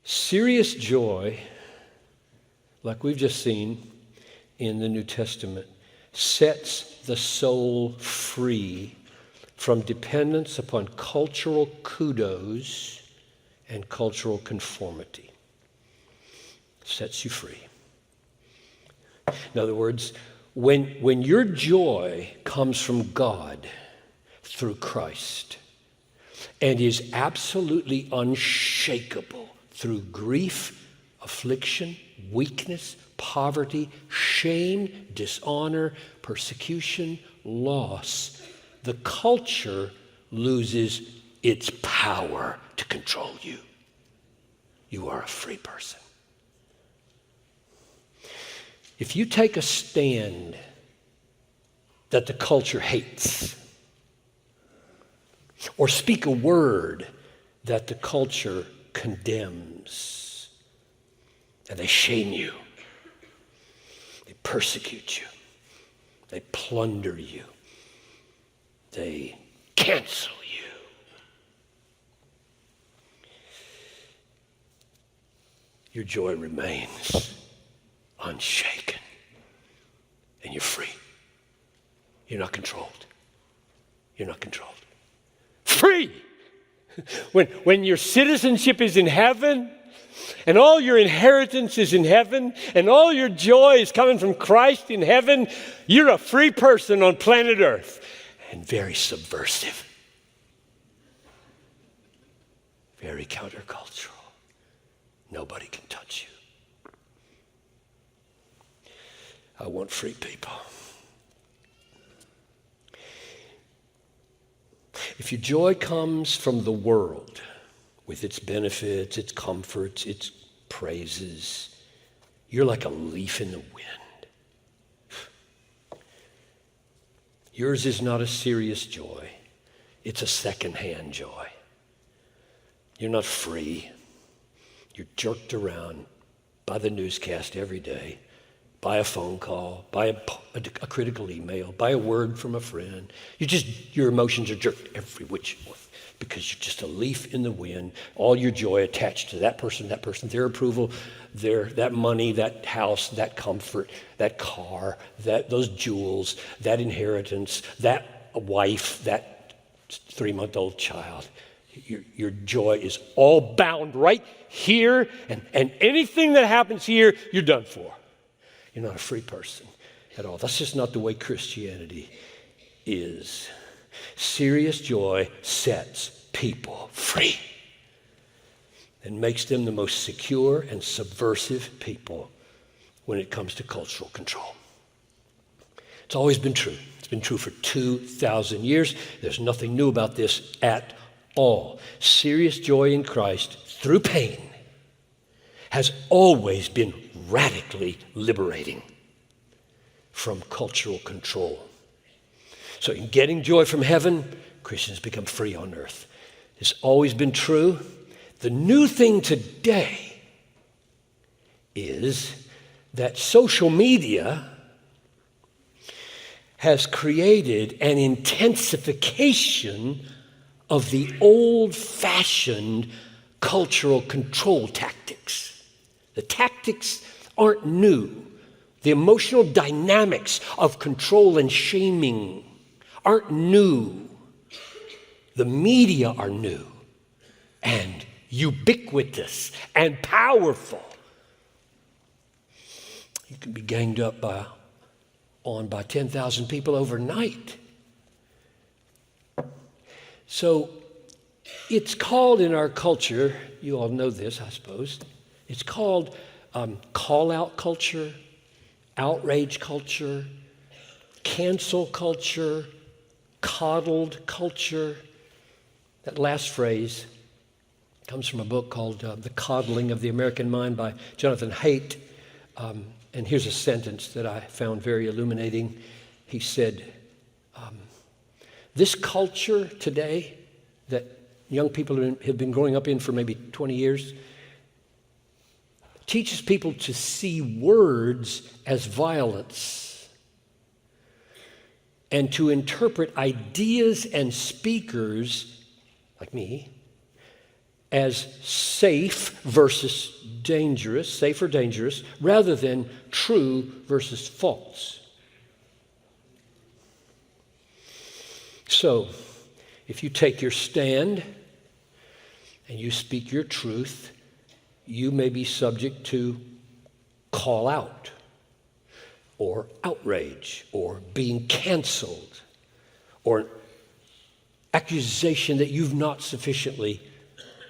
Serious joy, like we've just seen in the New Testament, sets the soul free from dependence upon cultural kudos and cultural conformity. Sets you free. In other words, when your joy comes from God through Christ and is absolutely unshakable through grief, affliction, weakness, poverty, shame, dishonor, persecution, loss, the culture loses its power to control you. You are a free person. If you take a stand that the culture hates, or speak a word that the culture condemns, and they shame you, they persecute you, they plunder you, they cancel you, your joy remains unshaken, and you're free. You're not controlled. You're not controlled. Free! When your citizenship is in heaven, and all your inheritance is in heaven, and all your joy is coming from Christ in heaven, you're a free person on planet Earth, and very subversive. Very countercultural. Nobody can touch you. I want free people. If your joy comes from the world, with its benefits, its comforts, its praises, you're like a leaf in the wind. Yours is not a serious joy. It's a secondhand joy. You're not free. You're jerked around by the newscast every day, by a phone call, by a critical email, by a word from a friend. Your emotions are jerked every which way because you're just a leaf in the wind. All your joy attached to that person, their approval, that money, that house, that comfort, that car, those jewels, that inheritance, that wife, that 3-month-old child. Your joy is all bound right here, and anything that happens here, you're done for. You're not a free person at all. That's just not the way Christianity is. Serious joy sets people free and makes them the most secure and subversive people when it comes to cultural control. It's always been true. It's been true for 2,000 years. There's nothing new about this at all. Serious joy in Christ through pain has always been radically liberating from cultural control. So in getting joy from heaven, Christians become free on earth. It's always been true. The new thing today is that social media has created an intensification of the old-fashioned cultural control tactics. The tactics aren't new. The emotional dynamics of control and shaming aren't new. The media are new and ubiquitous and powerful. You can be ganged up on by 10,000 people overnight. So it's called in our culture, you all know this, I suppose, it's called call-out culture, outrage culture, cancel culture, coddled culture. That last phrase comes from a book called The Coddling of the American Mind by Jonathan Haidt. And here's a sentence that I found very illuminating. He said, this culture today that young people have been growing up in for maybe 20 years teaches people to see words as violence and to interpret ideas and speakers, like me, as safe versus dangerous, safe or dangerous, rather than true versus false. So, if you take your stand and you speak your truth, you may be subject to call out or outrage or being canceled or accusation that you've not sufficiently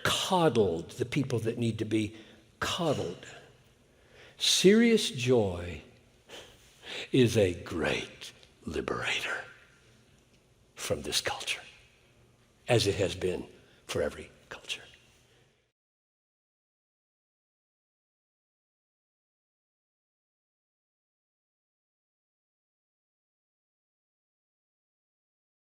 coddled the people that need to be coddled. Serious joy is a great liberator from this culture, as it has been for every culture.